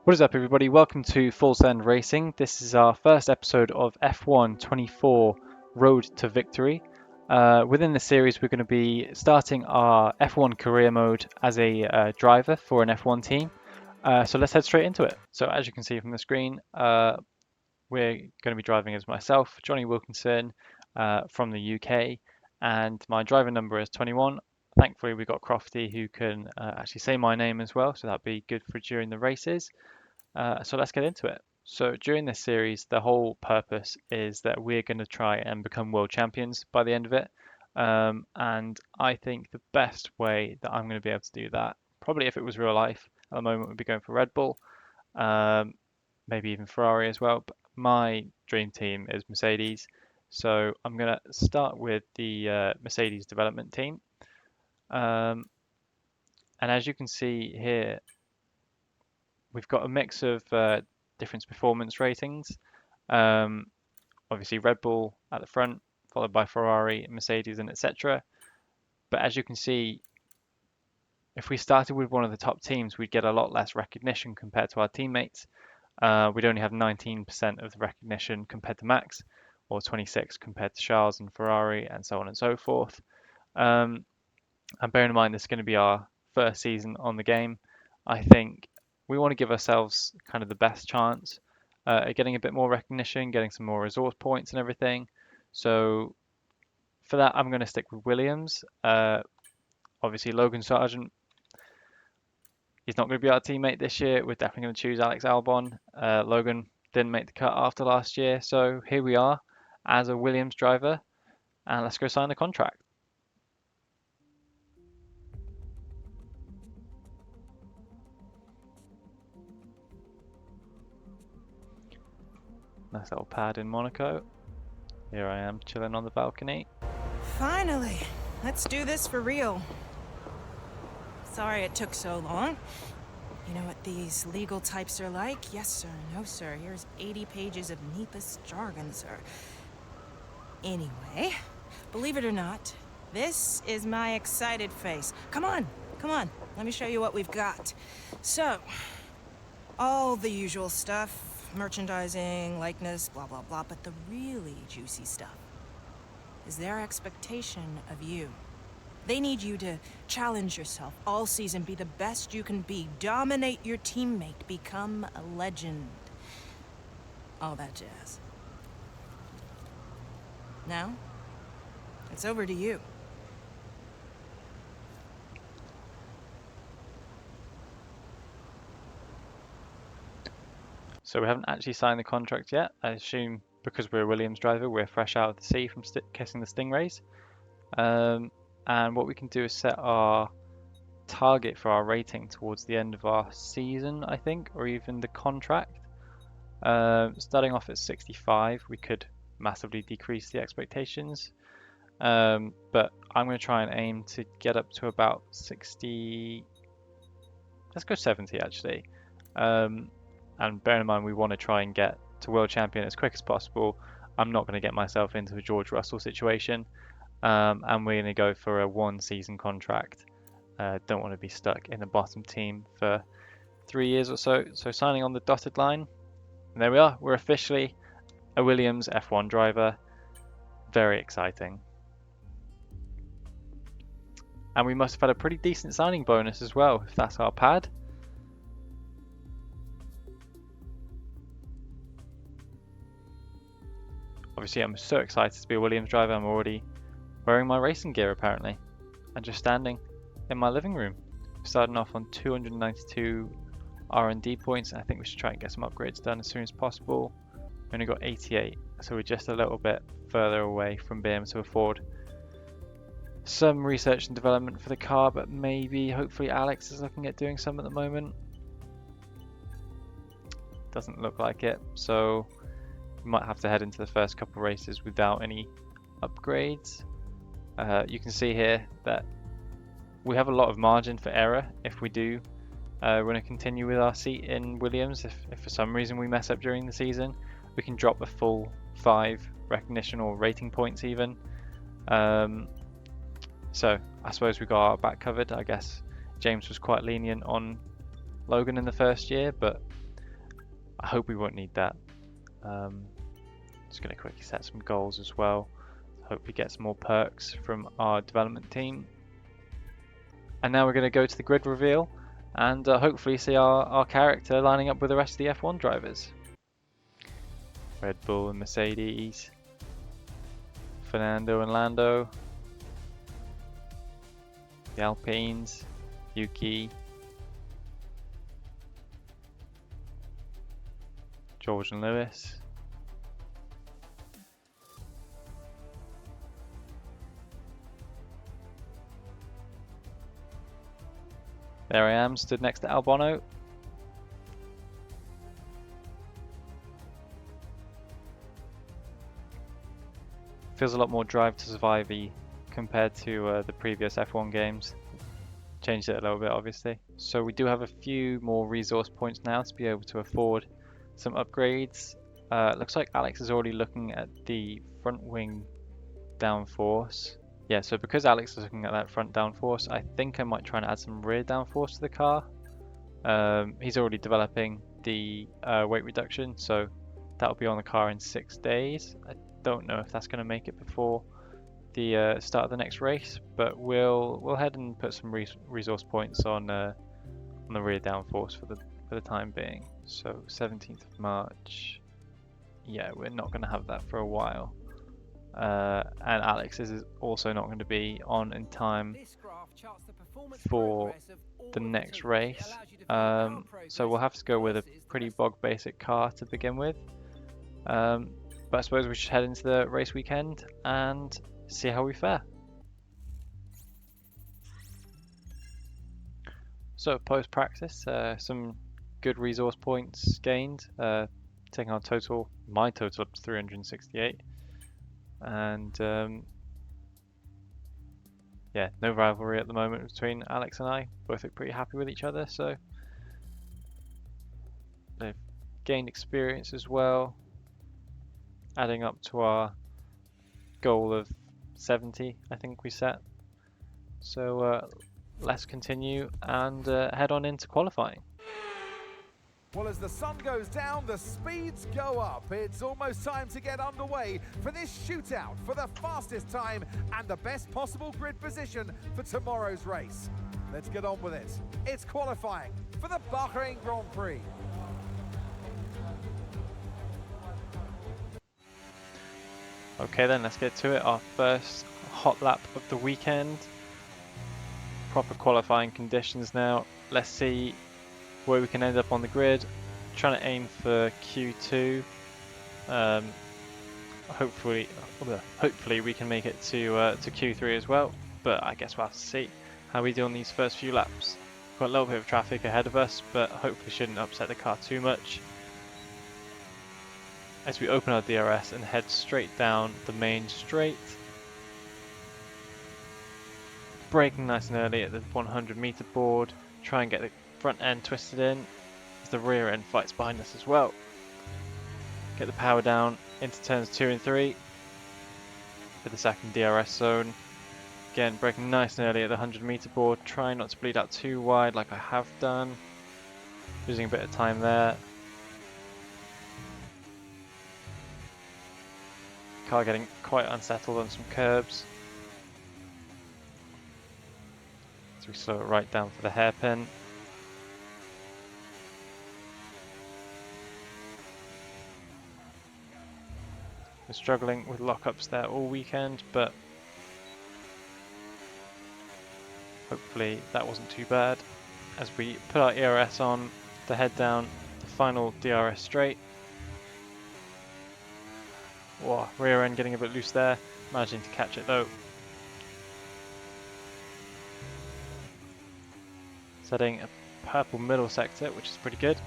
What is up, everybody? Welcome to Full Send Racing. This is our first episode of F1 24 Road to Victory. Within the series, we're going to be starting our F1 career mode as a driver for an F1 team. So let's head straight into it. So as you can see from the screen, we're going to be driving as myself, Johnny Wilkinson, from the UK, and my driver number is 21. Thankfully, we got Crofty who can actually say my name as well, so that'd be good for during the races. So let's get into it. So during this series, the whole purpose is that we're going to try and become world champions by the end of it. And I think the best way that I'm going to be able to do that, probably if it was real life at the moment, would be going for Red Bull, um, maybe even Ferrari as well. But my dream team is Mercedes. So I'm going to start with the Mercedes development team. And as you can see here, we've got a mix of different performance ratings. Um, Obviously, Red Bull at the front, followed by Ferrari, Mercedes, and etc. But as you can see, if we started with one of the top teams, we'd get a lot less recognition compared to our teammates. We'd only have 19% of the recognition compared to Max, or 26 compared to Charles and Ferrari, and so on and so forth. And bearing in mind this is going to be our first season on the game, I think we want to give ourselves kind of the best chance at getting a bit more recognition, getting some more resource points and everything. So for that, I'm going to stick with Williams. Obviously, Logan Sargent, he's not going to be our teammate this year. We're definitely going to choose Alex Albon. Logan didn't make the cut after last year, so here we are as a Williams driver, and let's go sign the contract. Nice little pad in Monaco. Here I am chilling on the balcony. Finally, let's do this for real. Sorry it took so long. You know what these legal types are like? Yes, sir. No, sir. Here's 80 pages of needless jargon, sir. Anyway, believe it or not, this is my excited face. Come on, come on. Let me show you what we've got. So, all the usual stuff. Merchandising, likeness, blah, blah, blah. But the really juicy stuff is their expectation of you. They need you to challenge yourself all season, be the best you can be, dominate your teammate, become a legend. All that jazz. Now, it's over to you. So we haven't actually signed the contract yet. I assume because we're a Williams driver, we're fresh out of the sea from kissing the Stingrays. And what we can do is set our target for our rating towards the end of our season, I think, or even the contract. Starting off at 65, we could massively decrease the expectations. But I'm going to try and aim to get up to about 60. Let's go 70 actually. And bear in mind, we want to try and get to world champion as quick as possible. I'm not going to get myself into a George Russell situation. And we're going to go for a 1-season contract. Don't want to be stuck in the bottom team for 3 years or so. So signing on the dotted line. And there we are. We're officially a Williams F1 driver. Very exciting. And we must have had a pretty decent signing bonus as well, if that's our pad. Obviously, I'm so excited to be a Williams driver. I'm already wearing my racing gear apparently, and just standing in my living room. Starting off on 292 R&D points. I think we should try and get some upgrades done as soon as possible. We only got 88, so we're just a little bit further away from being able to afford some research and development for the car, but maybe, hopefully Alex is looking at doing some at the moment. Doesn't look like it, so we might have to head into the first couple of races without any upgrades. You can see here that we have a lot of margin for error if we do want to continue with our seat in Williams. If for some reason we mess up during the season, we can drop a full 5 recognition or rating points even. So I suppose we got our back covered. I guess James was quite lenient on Logan in the first year, but I hope we won't need that. Just going to quickly set some goals as well. Hopefully get some more perks from our development team. And now we're going to go to the grid reveal and hopefully see our character lining up with the rest of the F1 drivers. Red Bull and Mercedes, Fernando and Lando, the Alpines, Yuki, George and Lewis, there I am, stood next to Albano. Feels a lot more Drive to Survive-y compared to the previous F1 games. Changed it a little bit, obviously. So we do have a few more resource points now to be able to afford some upgrades. Looks like Alex is already looking at the front wing downforce. Yeah, so because Alex is looking at that front downforce, I think I might try and add some rear downforce to the car. He's already developing the weight reduction, so that'll be on the car in 6 days. I don't know if that's going to make it before the start of the next race, but we'll head and put some resource points on the rear downforce for the time being. So 17th of March. Yeah, we're not going to have that for a while. And Alex is also not going to be on in time for the next race. So we'll have to go with a pretty bog basic car to begin with. But I suppose we should head into the race weekend and see how we fare. So post practice, some good resource points gained, taking our total, my total up to 368. And yeah, no rivalry at the moment between Alex and I. Both look pretty happy with each other, so they've gained experience as well, adding up to our goal of 70, I think we set. So let's continue and head on into qualifying. Well, as the sun goes down, the speeds go up. It's almost time to get underway for this shootout for the fastest time and the best possible grid position for tomorrow's race. Let's get on with it. It's qualifying for the Bahrain Grand Prix. Okay then, let's get to it. Our first hot lap of the weekend. Proper qualifying conditions now. Let's see where we can end up on the grid. Trying to aim for Q2. Hopefully we can make it to Q3 as well. But I guess we'll have to see how we do on these first few laps. Got a little bit of traffic ahead of us, but hopefully shouldn't upset the car too much. As we open our DRS and head straight down the main straight. Braking nice and early at the 100 meter board. Try and get the front end twisted in as the rear end fights behind us as well. Get the power down into turns 2 and 3 for the second DRS zone. Again, braking nice and early at the 100 meter board. Trying not to bleed out too wide like I have done. Losing a bit of time there. Car getting quite unsettled on some curbs. So we slow it right down for the hairpin. We're struggling with lockups there all weekend, but hopefully that wasn't too bad. As we put our ERS on to head down the final DRS straight. Whoa, rear end getting a bit loose there, managing to catch it though. Setting a purple middle sector, which is pretty good.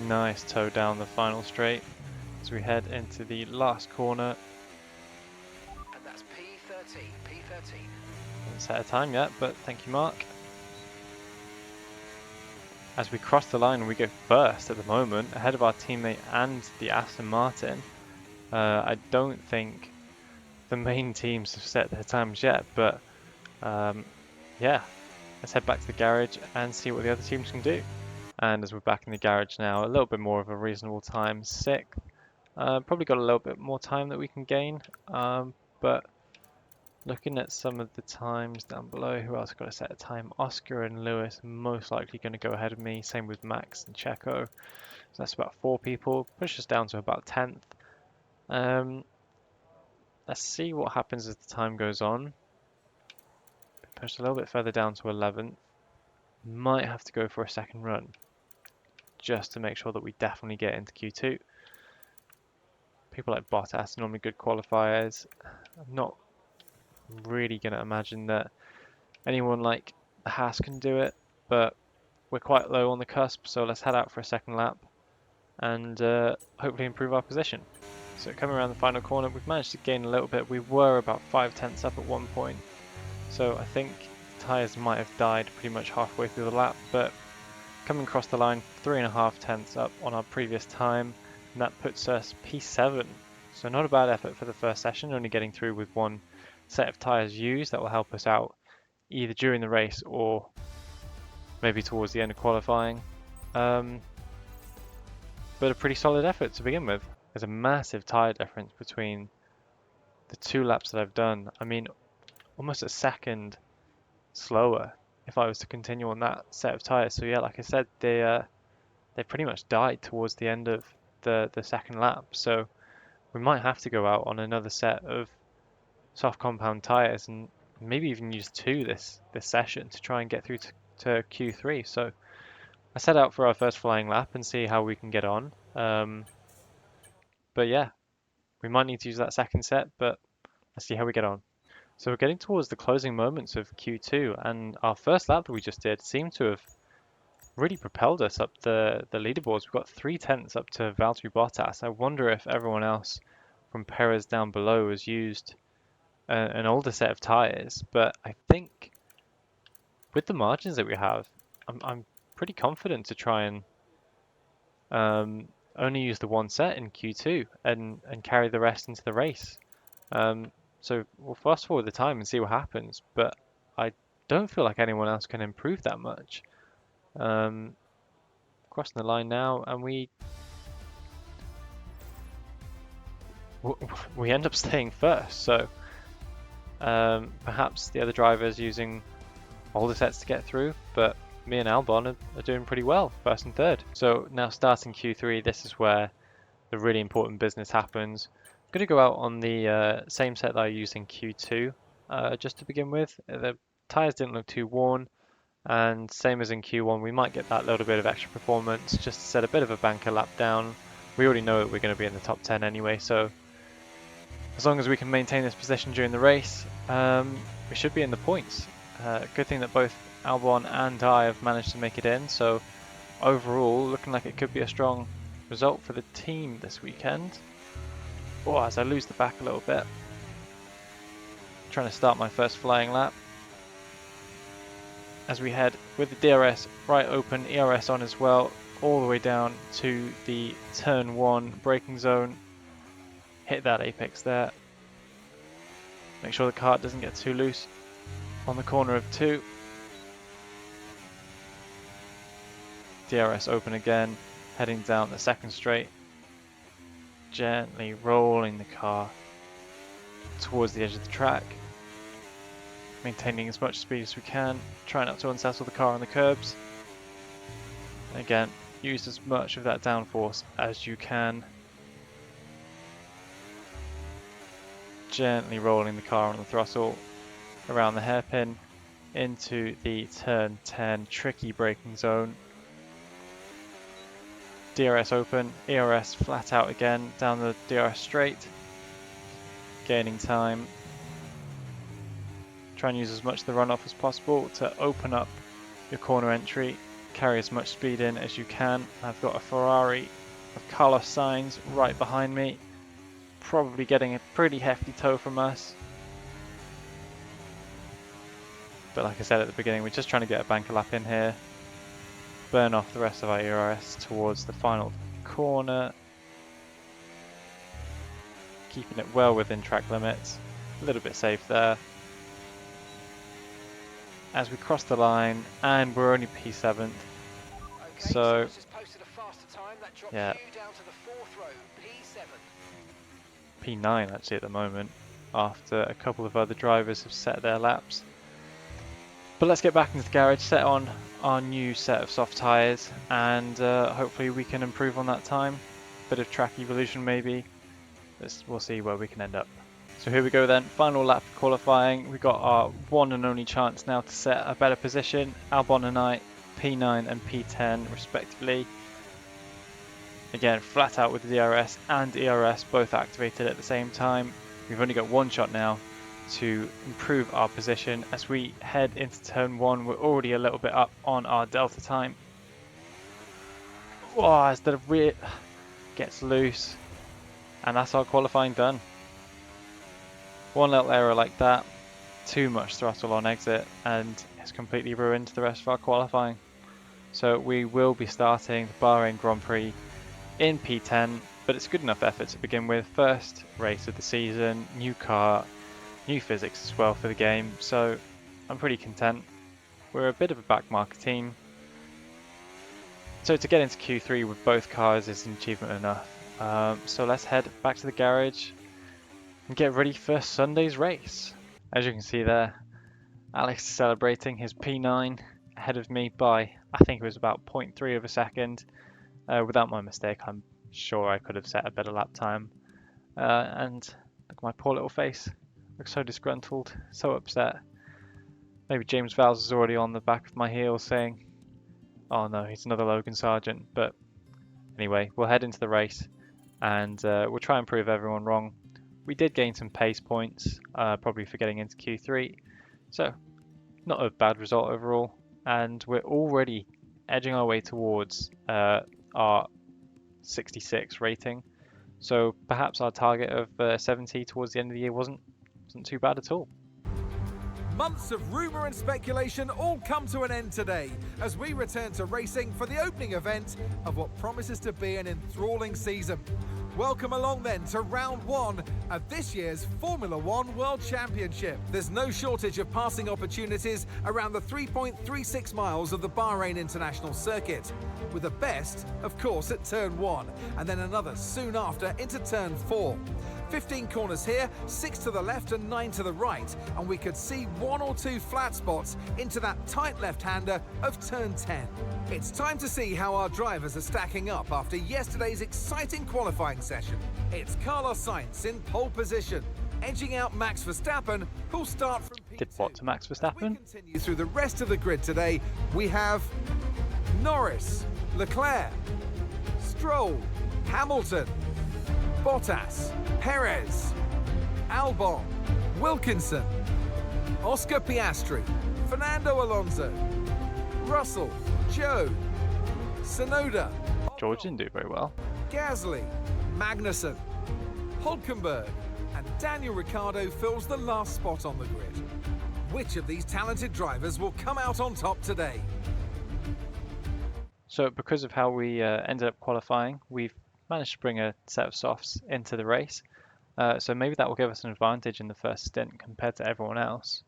Nice toe down the final straight as we head into the last corner. And that's P13, P13. Haven't set a time yet, but thank you, Mark. As we cross the line, we go first at the moment, ahead of our teammate and the Aston Martin. I don't think the main teams have set their times yet, but yeah, let's head back to the garage and see what the other teams can do. And as we're back in the garage now, a little bit more of a reasonable time, 6th. Probably got a little bit more time that we can gain, but looking at some of the times down below, who else got a set of time? Oscar and Lewis most likely going to go ahead of me, same with Max and Checo. So that's about 4 people, push us down to about 10th. Let's see what happens as the time goes on. Pushed a little bit further down to 11th. Might have to go for a second run just to make sure that we definitely get into Q2. People like Bottas are normally good qualifiers. I'm not really going to imagine that anyone like the Haas can do it, but we're quite low on the cusp, so let's head out for a second lap and hopefully improve our position. So coming around the final corner, we've managed to gain a little bit. We were about 5/10 up at one point, so I think tyres might have died pretty much halfway through the lap, but coming across the line, 3.5 up on our previous time, and that puts us P7. So not a bad effort for the first session, only getting through with one set of tyres used. That will help us out either during the race or maybe towards the end of qualifying. But a pretty solid effort to begin with. There's a massive tyre difference between the 2 laps that I've done. I mean, almost a second slower if I was to continue on that set of tyres. So yeah, like I said, they pretty much died towards the end of the second lap. So we might have to go out on another set of soft compound tyres and maybe even use 2 this session to try and get through to Q3. So I set out for our first flying lap and see how we can get on. But yeah, we might need to use that second set, but let's see how we get on. So we're getting towards the closing moments of Q2, and our first lap that we just did seemed to have really propelled us up the leaderboards. We've got 3/10 up to Valtteri Bottas. I wonder if everyone else from Perez down below has used an older set of tyres, but I think with the margins that we have, I'm pretty confident to try and only use the one set in Q2 and carry the rest into the race. So we'll fast forward the time and see what happens, but I don't feel like anyone else can improve that much. Crossing the line now, and we end up staying first, so perhaps the other drivers using older sets to get through, but me and Albon are doing pretty well, first and third. So now starting Q3, this is where the really important business happens. I'm going to go out on the same set that I used in Q2 just to begin with. The tyres didn't look too worn, and same as in Q1, we might get that little bit of extra performance just to set a bit of a banker lap down. We already know that we're going to be in the top 10 anyway, so as long as we can maintain this position during the race, we should be in the points. Good thing that both Albon and I have managed to make it in, so overall looking like it could be a strong result for the team this weekend. Oh, as I lose the back a little bit. Trying to start my first flying lap. As we head with the DRS right open, ERS on as well, all the way down to the turn 1 braking zone. Hit that apex there. Make sure the kart doesn't get too loose on the corner of 2. DRS open again, heading down the second straight. Gently rolling the car towards the edge of the track. Maintaining as much speed as we can. Try not to unsettle the car on the curbs. And again, use as much of that downforce as you can. Gently rolling the car on the throttle around the hairpin into the turn 10 tricky braking zone. DRS open, ERS flat out again down the DRS straight. Gaining time. Try and use as much of the runoff as possible to open up your corner entry. Carry as much speed in as you can. I've got a Ferrari of Carlos Sainz right behind me. Probably getting a pretty hefty tow from us. But like I said at the beginning, we're just trying to get a banker lap in here. Burn off the rest of our ERS towards the final corner. Keeping it well within track limits. A little bit safe there. As we cross the line, and we're only P7th. So, yeah, P9 actually at the moment, after a couple of other drivers have set their laps. But let's get back into the garage, set on our new set of soft tyres, and hopefully we can improve on that time. Bit of track evolution maybe. We'll see where we can end up. So here we go then, final lap of qualifying. We've got our one and only chance now to set a better position. Albon and I, P9 and P10 respectively. Again, flat out with the DRS and ERS both activated at the same time. We've only got one shot now to improve our position. As we head into turn 1, we're already a little bit up on our delta time. Oh, as the rear gets loose, and that's our qualifying done. One little error like that, too much throttle on exit, and it's completely ruined the rest of our qualifying. So we will be starting the Bahrain Grand Prix in P10, but it's good enough effort to begin with. First race of the season, new car, new physics as well for the game, so I'm pretty content. We're a bit of a backmarker team, so to get into Q3 with both cars is an achievement enough. So let's head back to the garage and get ready for Sunday's race. As you can see there, Alex is celebrating his P9 ahead of me by, I think it was about 0.3 of a second. Without my mistake, I'm sure I could have set a better lap time. And look at my poor little face. Looks so disgruntled, so upset. Maybe James Vowles is already on the back of my heels saying, oh no, he's another Logan Sargent. But anyway, we'll head into the race and we'll try and prove everyone wrong. We did gain some pace points, probably for getting into Q3. So, not a bad result overall. And we're already edging our way towards our 66 rating. So perhaps our target of 70 towards the end of the year wasn't too bad at all. Months of rumour and speculation all come to an end today as we return to racing for the opening event of what promises to be an enthralling season. Welcome along then to round 1 of this year's Formula One World Championship. There's no shortage of passing opportunities around the 3.36 miles of the Bahrain International Circuit, with the best, of course, at turn 1, and then another soon after into turn 4. 15 corners here, 6 to the left and 9 to the right, and we could see 1 or 2 flat spots into that tight left-hander of turn 10. It's time to see how our drivers are stacking up after yesterday's exciting qualifying session. It's Carlos Sainz in pole position, edging out Max Verstappen, who'll start from P2. Did what to Max Verstappen? We continue through the rest of the grid today. We have Norris, Leclerc, Stroll, Hamilton, Bottas, Perez, Albon, Wilkinson, Oscar Piastri, Fernando Alonso, Russell, Joe, Tsunoda, George didn't do very well. Gasly, Magnussen, Hulkenberg, and Daniel Ricciardo fills the last spot on the grid. Which of these talented drivers will come out on top today? So because of how we ended up qualifying, we've managed to bring a set of softs into the race. So maybe that will give us an advantage in the first stint compared to everyone else.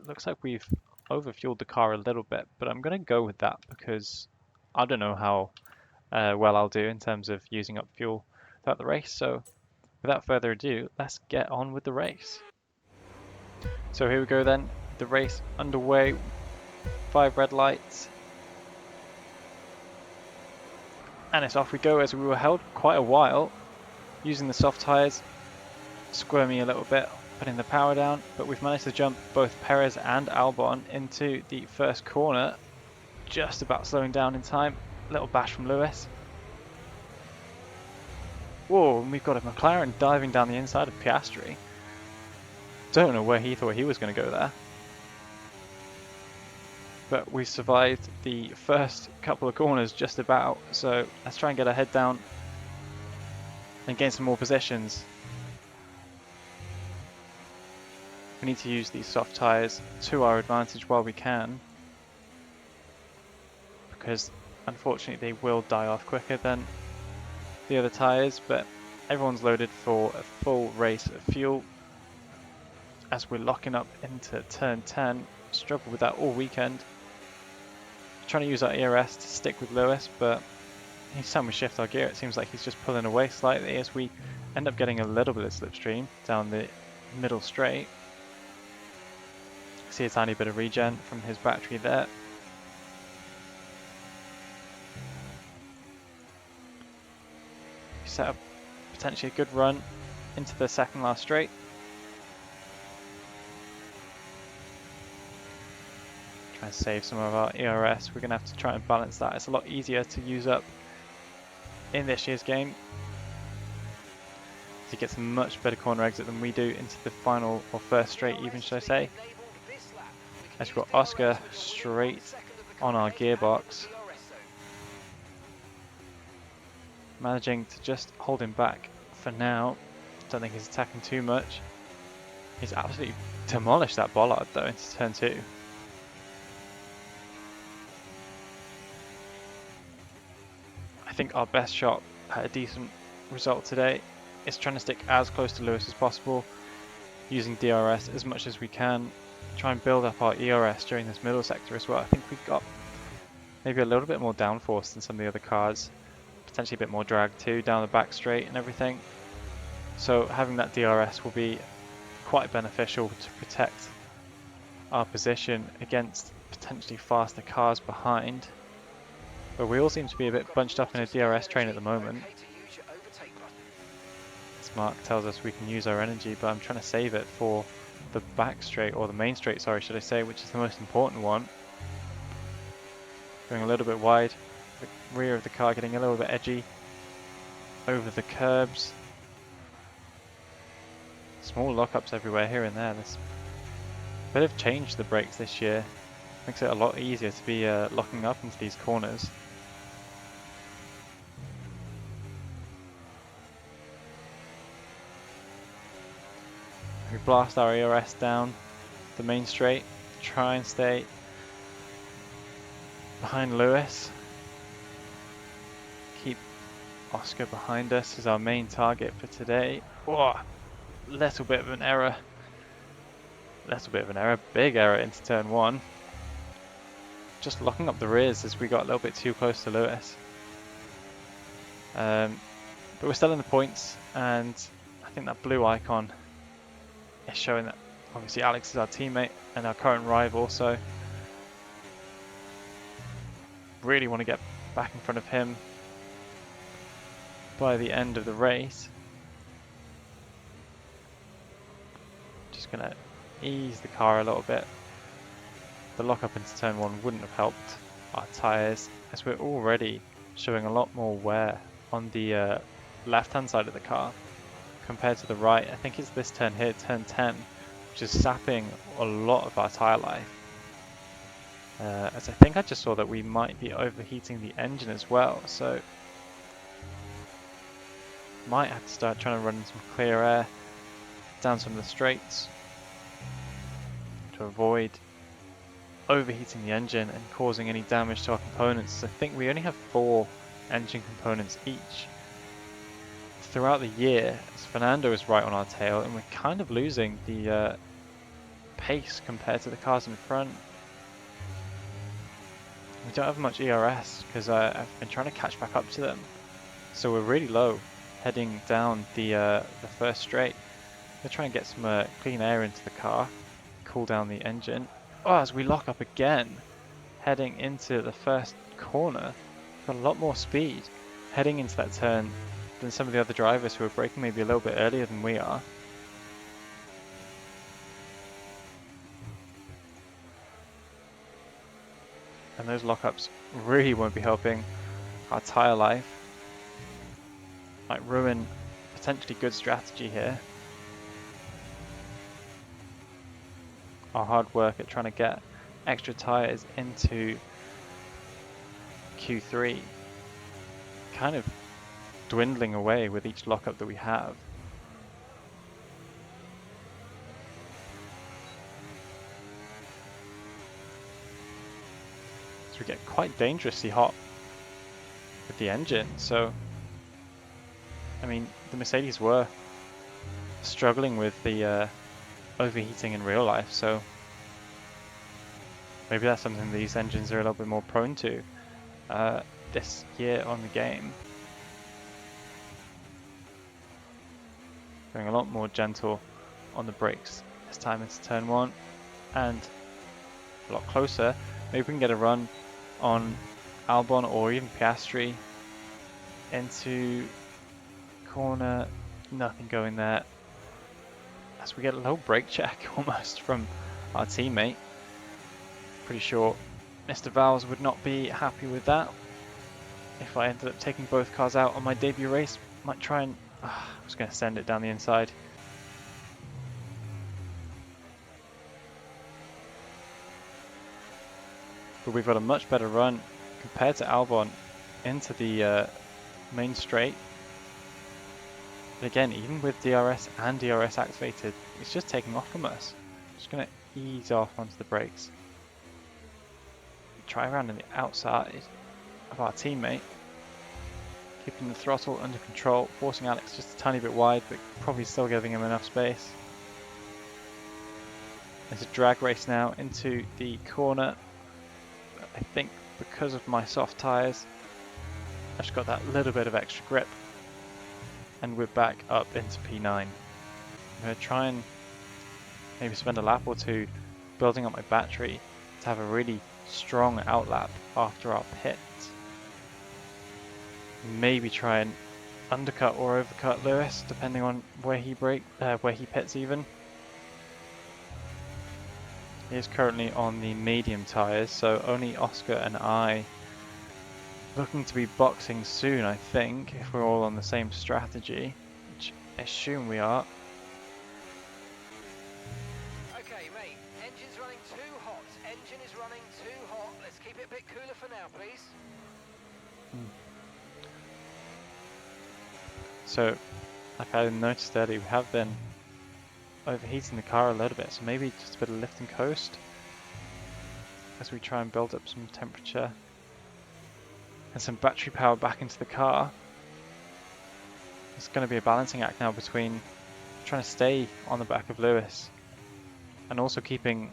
Looks like we've overfueled the car a little bit, but I'm going to go with that because I don't know how well I'll do in terms of using up fuel throughout the race. So without further ado, let's get on with the race. So here we go then, the race underway, 5 red lights. And it's off we go as we were held quite a while, using the soft tyres, squirming a little bit, putting the power down, but we've managed to jump both Perez and Albon into the first corner, just about slowing down in time. Little bash from Lewis. Whoa, and we've got a McLaren diving down the inside of Piastri. Don't know where he thought he was going to go there. But we survived the first couple of corners just about, so let's try and get our head down and gain some more positions. We need to use these soft tyres to our advantage while we can, because unfortunately they will die off quicker than the other tyres, but everyone's loaded for a full race of fuel. as we're locking up into turn 10. Struggled with that all weekend. Trying to use our ERS to stick with Lewis, but each time we shift our gear, it seems like he's just pulling away slightly as we end up getting a little bit of slipstream down the middle straight. See a tiny bit of regen from his battery there. We set up potentially a good run into the second last straight. Try and save some of our ERS. We're going to have to try and balance that. It's a lot easier to use up in this year's game. He gets a much better corner exit than we do into the final or first straight even, should I say. As we've got Oscar straight on our gearbox. Managing to just hold him back for now. Don't think he's attacking too much. He's absolutely demolished that bollard though into turn 2. I think our best shot at a decent result today is trying to stick as close to Lewis as possible, using DRS as much as we can, try and build up our ERS during this middle sector as well. I think we've got maybe a little bit more downforce than some of the other cars, potentially a bit more drag too down the back straight and everything. So having that DRS will be quite beneficial to protect our position against potentially faster cars behind. But we all seem to be a bit bunched up in a DRS train at the moment. Mark tells us we can use our energy, but I'm trying to save it for the back straight, or the main straight, sorry, should I say, which is the most important one. Going a little bit wide, the rear of the car getting a little bit edgy, over the curbs. Small lockups everywhere here and there. There's a bit of change to the brakes this year. Makes it a lot easier to be locking up into these corners. We blast our ERS down the main straight, try and stay behind Lewis. Keep Oscar behind us as our main target for today. Oh, little bit of an error. Big error into turn 1. Just locking up the rears as we got a little bit too close to Lewis. But we're still in the points, and I think that blue icon is showing that obviously Alex is our teammate and our current rival also. Really want to get back in front of him by the end of the race. Just gonna ease the car a little bit. The lockup into turn 1 wouldn't have helped our tyres, as we're already showing a lot more wear on the left hand side of the car compared to the right. I think it's this turn here, turn 10, which is sapping a lot of our tyre life. As I think I just saw that we might be overheating the engine as well, so might have to start trying to run some clear air down some of the straights to avoid overheating the engine and causing any damage to our components. I think we only have 4 engine components each. Throughout the year, as Fernando is right on our tail, and we're kind of losing the pace compared to the cars in front. We don't have much ERS because I've been trying to catch back up to them, so we're really low heading down the first straight. We're trying to get some clean air into the car, cool down the engine. Oh, as we lock up again, heading into the first corner, got a lot more speed heading into that turn than some of the other drivers who are braking maybe a little bit earlier than we are. And those lockups really won't be helping our tyre life. Might ruin potentially good strategy here. Our hard work at trying to get extra tyres into Q3 kind of dwindling away with each lockup that we have. So we get quite dangerously hot with the engine. So, I mean, the Mercedes were struggling with the overheating in real life, so maybe that's something these engines are a little bit more prone to this year on the game. Going a lot more gentle on the brakes this time into turn 1, and a lot closer. Maybe we can get a run on Albon or even Piastri into corner. Nothing going there, as we get a low brake check almost from our teammate. Pretty sure Mr. Vowles would not be happy with that. If I ended up taking both cars out on my debut race, might try and... I was going to send it down the inside. But we've got a much better run compared to Albon into the main straight. But again, even with DRS and DRS activated, it's just taking off from us. Just going to ease off onto the brakes. Try around on the outside of our teammate. Keeping the throttle under control, forcing Alex just a tiny bit wide, but probably still giving him enough space. There's a drag race now into the corner. I think because of my soft tyres, I just got that little bit of extra grip. And we're back up into P9. I'm going to try and maybe spend a lap or two building up my battery to have a really strong outlap after our pit. Maybe try and undercut or overcut Lewis, depending on where he pits even. He is currently on the medium tyres, so only Oscar and I looking to be boxing soon, I think, if we're all on the same strategy, which I assume we are. Okay, mate, engine's running too hot. Engine is running too hot. Let's keep it a bit cooler for now, please. So, like I noticed earlier, we have been overheating the car a little bit, so maybe just a bit of lift and coast as we try and build up some temperature and some battery power back into the car. It's going to be a balancing act now between trying to stay on the back of Lewis and also keeping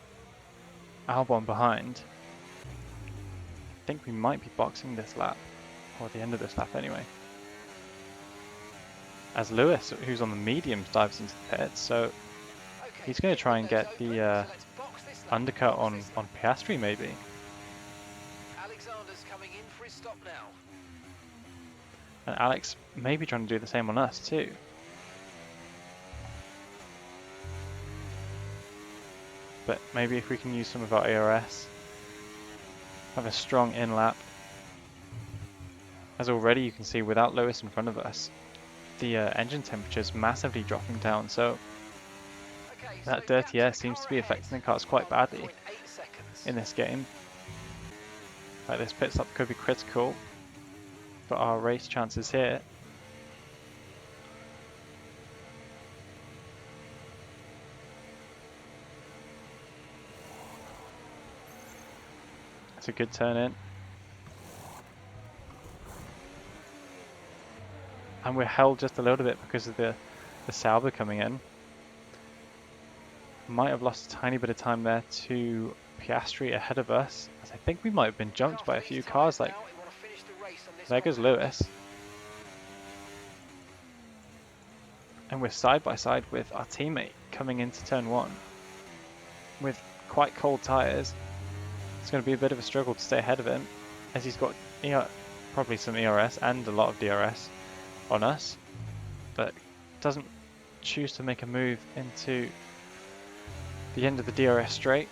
Albon behind. I think we might be boxing this lap, or at the end of this lap anyway, as Lewis, who's on the mediums, dives into the pits, so he's going to try and get the undercut on Piastri maybe. Alexander's coming in for his stop now. And Alex may be trying to do the same on us too. But maybe if we can use some of our ARS, have a strong in-lap. As already you can see, without Lewis in front of us, the engine temperature is massively dropping down, so that dirty air seems to be affecting the cars quite badly in this game. Like, this pit stop could be critical for our race chances here. It's a good turn in. And we're held just a little bit because of the Sauber coming in. Might have lost a tiny bit of time there to Piastri ahead of us, as I think we might have been jumped by a few cars. Like, there goes Lewis. And we're side by side with our teammate coming into turn 1 with quite cold tyres. It's going to be a bit of a struggle to stay ahead of him, as he's got probably some ERS and a lot of DRS on us, but doesn't choose to make a move into the end of the DRS straight.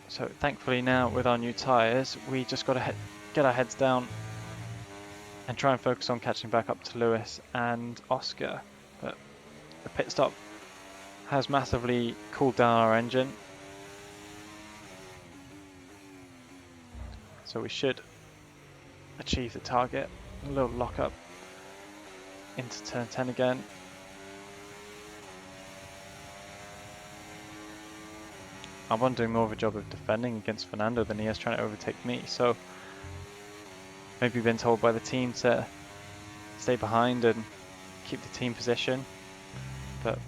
So thankfully now with our new tyres, we just got to get our heads down and try and focus on catching back up to Lewis and Oscar. But the pit stop has massively cooled down our engine, so we should achieve the target. A little lock up into turn 10 again. I'm doing more of a job of defending against Fernando than he is trying to overtake me, so maybe been told by the team to stay behind and keep the team position, but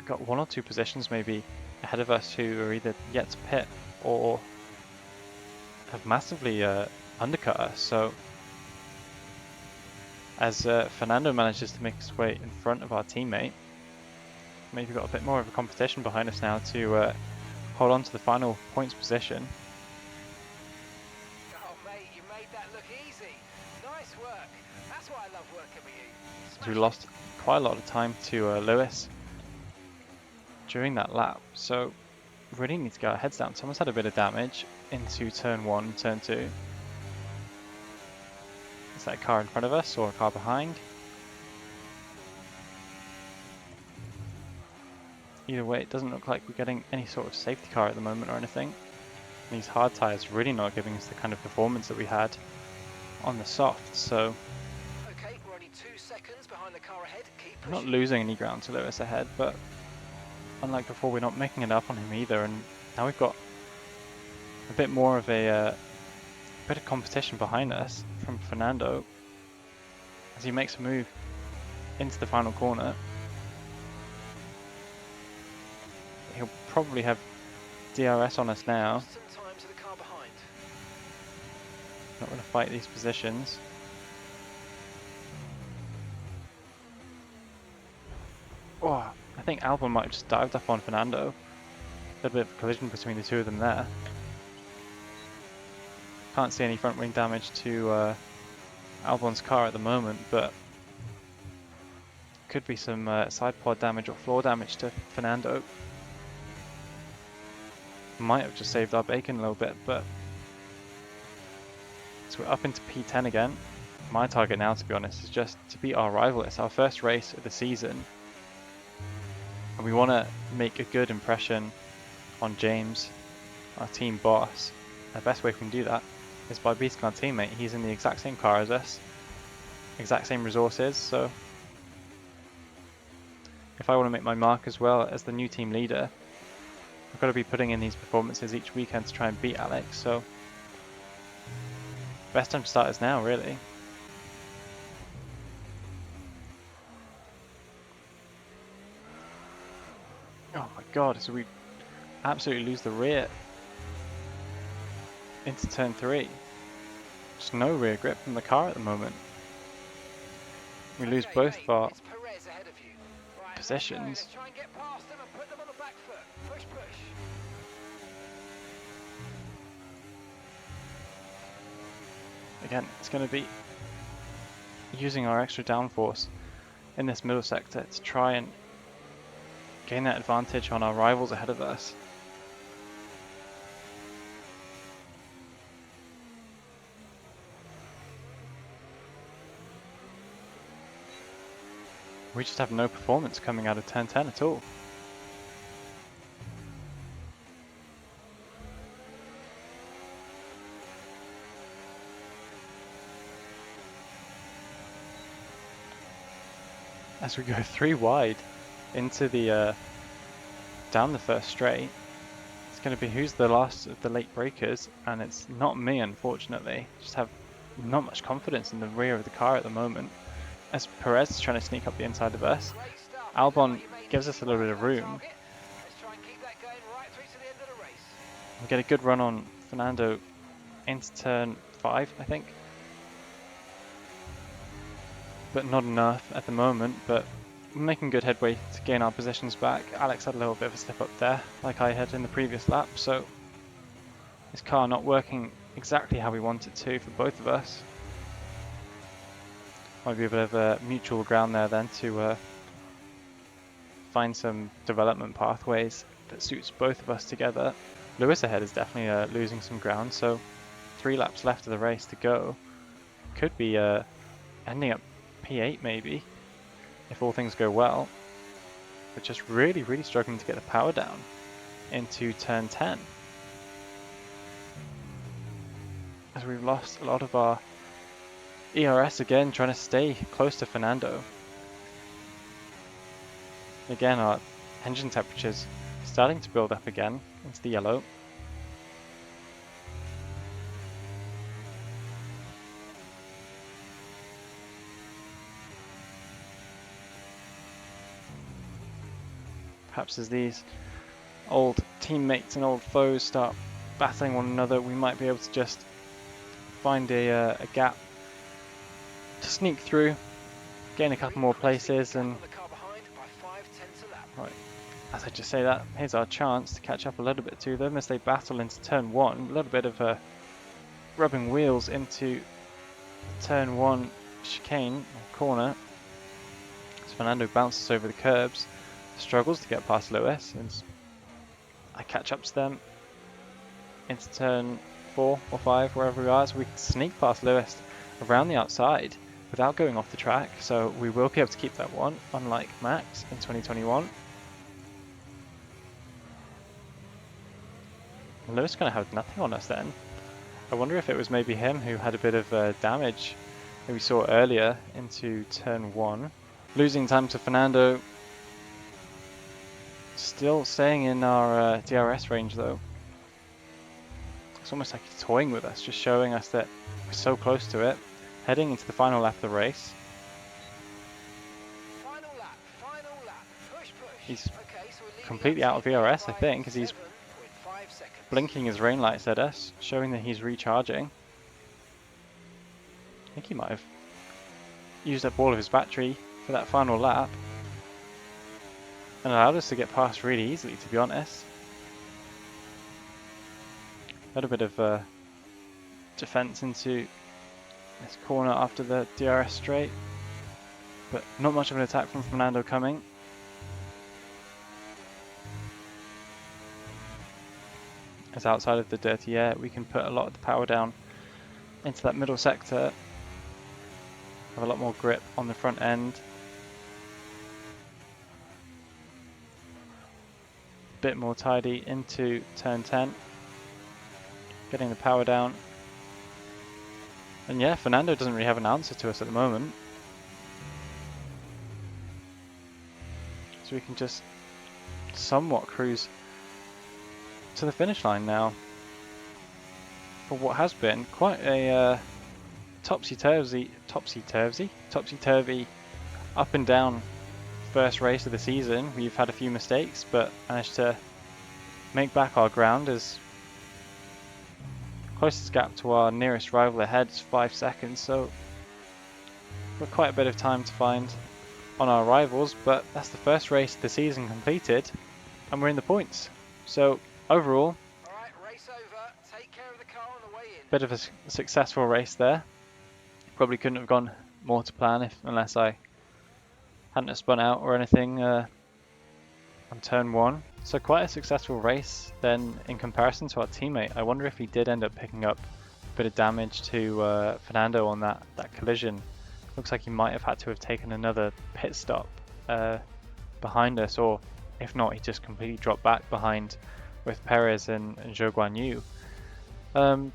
got 1 or 2 positions maybe ahead of us who are either yet to pit or have massively undercut us. So as Fernando manages to make his way in front of our teammate, maybe got a bit more of a competition behind us now to hold on to the final points position. Oh, mate, you made that look easy. Nice work. That's why I love working with you. As we Smashed lost quite a lot of time to Lewis during that lap, so really need to get our heads down. Someone's had a bit of damage into turn 1, turn 2. Is that a car in front of us or a car behind? Either way, it doesn't look like we're getting any sort of safety car at the moment or anything. And these hard tyres really not giving us the kind of performance that we had on the soft, so Okay, we're only 2 seconds behind the car ahead. Keep we're not pushing. losing any ground to Lewis ahead, but unlike before, we're not making it up on him either, and now we've got a bit more of a bit of competition behind us from Fernando as he makes a move into the final corner. He'll probably have DRS on us now. Lost some time to the car behind. Not going to fight these positions. Oh, I think Albon might have just dived up on Fernando. A little bit of a collision between the two of them there. Can't see any front wing damage to Albon's car at the moment, but could be some side pod damage or floor damage to Fernando. Might have just saved our bacon a little bit, but so we're up into P10 again. My target now, to be honest, is just to beat our rival. It's our first race of the season, and we want to make a good impression on James, our team boss. The best way we can do that is by beating our teammate. He's in the exact same car as us, exact same resources, so if I want to make my mark as well as the new team leader, I've got to be putting in these performances each weekend to try and beat Alex, so best time to start is now, really. Oh my god, so we absolutely lose the rear into turn 3. Just no rear grip from the car at the moment. We lose Okay, both mate, of our it's Perez ahead of you. Right, let's go. positions. Let's try and get past them and put them on the back foot. Push, push. Again, it's going to be using our extra downforce in this middle sector to try and gain that advantage on our rivals ahead of us. We just have no performance coming out of turn 10 at all. As we go 3 wide into the down the first straight, it's going to be who's the last of the late breakers, and it's not me, unfortunately. Just have not much confidence in the rear of the car at the moment, as Perez is trying to sneak up the inside of us. Great stuff. Albon You made gives it us a little bit of right on room. target. Let's try and keep that going right through to the end of the race. We get a good run on Fernando into turn 5, I think. But not enough at the moment, but we're making good headway to gain our positions back. Alex had a little bit of a slip up there, like I had in the previous lap, so this car not working exactly how we want it to for both of us. Might be a bit of a mutual ground there then to find some development pathways that suits both of us together. Lewis ahead is definitely losing some ground, so 3 laps left of the race to go. Could be ending up P8 maybe, if all things go well. But just really, really struggling to get the power down into turn 10. As we've lost a lot of our ERS again, trying to stay close to Fernando. Again, our engine temperatures starting to build up again into the yellow. Perhaps as these old teammates and old foes start battling one another, we might be able to just find a gap to sneak through, gain a couple more places, and right, as I just say that, here's our chance to catch up a little bit to them as they battle into turn 1. A little bit of rubbing wheels into turn 1 chicane or corner as Fernando bounces over the curbs, struggles to get past Lewis, and I catch up to them into turn 4 or 5, wherever we are, so we can sneak past Lewis around the outside without going off the track, so we will be able to keep that one, unlike Max in 2021. Lewis kind of had nothing on us then. I wonder if it was maybe him who had a bit of damage that we saw earlier into turn 1. Losing time to Fernando. Still staying in our DRS range though. It's almost like he's toying with us, just showing us that we're so close to it. Heading into the final lap of the race. Final lap. Push. He's Okay, so we're completely out of DRS, I think, as he's blinking his rain lights at us, showing that he's recharging. I think he might have used up all of his battery for that final lap and allowed us to get past really easily, to be honest. A little bit of defense into this corner after the DRS straight, but not much of an attack from Fernando coming. As outside of the dirty air, we can put a lot of the power down into that middle sector, have a lot more grip on the front end, a bit more tidy into turn 10, getting the power down. And yeah, Fernando doesn't really have an answer to us at the moment. So we can just somewhat cruise to the finish line now for what has been quite a topsy-turvy, up and down first race of the season. We've had a few mistakes, but managed to make back our ground as closest gap to our nearest rival ahead is 5 seconds, so we've got quite a bit of time to find on our rivals, but that's the first race of the season completed and we're in the points. So overall, Alright, race over. Take care of the car on the way in. bit of a successful race there. Probably couldn't have gone more to plan unless I hadn't have spun out or anything on turn 1. So quite a successful race then in comparison to our teammate. I wonder if he did end up picking up a bit of damage to Fernando on that collision. Looks like he might have had to have taken another pit stop behind us, or if not, he just completely dropped back behind with Perez and Zhou Guanyu.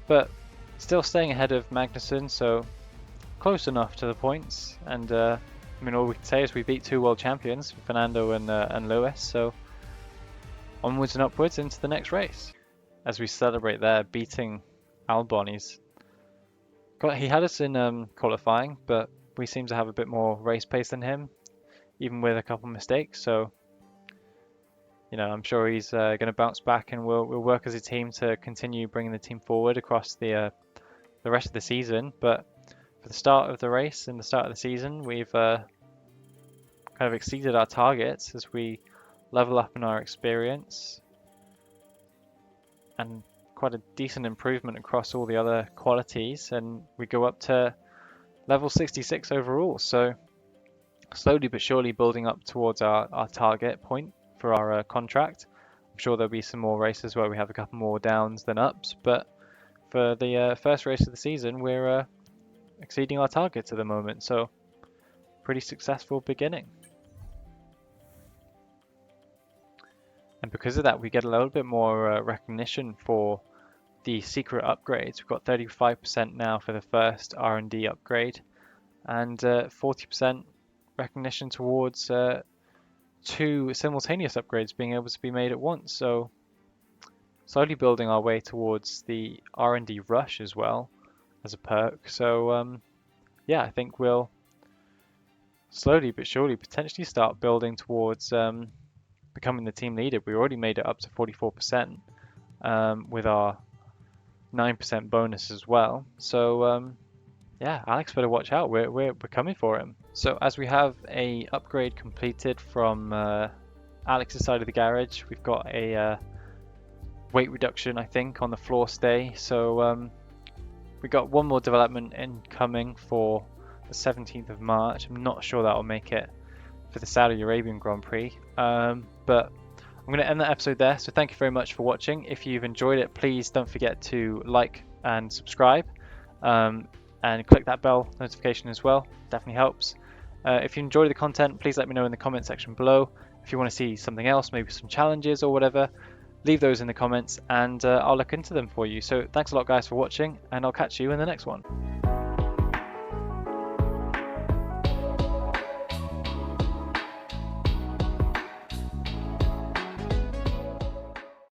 But still staying ahead of Magnussen, so close enough to the points. And I mean, all we can say is we beat 2 world champions, Fernando and Lewis, so onwards and upwards into the next race. As we celebrate there, beating Albon, he had us in qualifying, but we seem to have a bit more race pace than him, even with a couple mistakes. So, you know, I'm sure he's going to bounce back, and we'll work as a team to continue bringing the team forward across the rest of the season. But for the start of the race and the start of the season, we've kind of exceeded our targets as we level up in our experience, and quite a decent improvement across all the other qualities, and we go up to level 66 overall. So slowly but surely building up towards our target point for our contract. I'm sure there'll be some more races where we have a couple more downs than ups, but for the first race of the season, we're exceeding our targets at the moment, so pretty successful beginning. And because of that, we get a little bit more recognition for the secret upgrades. We've got 35% now for the first R&D upgrade, and 40% recognition towards 2 simultaneous upgrades being able to be made at once. So slowly building our way towards the R&D rush as well as a perk. So yeah, I think we'll slowly but surely potentially start building towards becoming the team leader. We already made it up to 44% with our 9% bonus as well. So yeah, Alex better watch out. We're coming for him. So as we have a upgrade completed from Alex's side of the garage, we've got a weight reduction, I think, on the floor stay. So we got one more development incoming for the 17th of March. I'm not sure that'll make it for the Saudi Arabian Grand Prix, but I'm going to end that episode there. So thank you very much for watching. If you've enjoyed it, please don't forget to like and subscribe, and click that bell notification as well. Definitely helps. If you enjoyed the content, please let me know in the comment section below. If you want to see something else, maybe some challenges or whatever, leave those in the comments and I'll look into them for you. So thanks a lot guys for watching, and I'll catch you in the next one.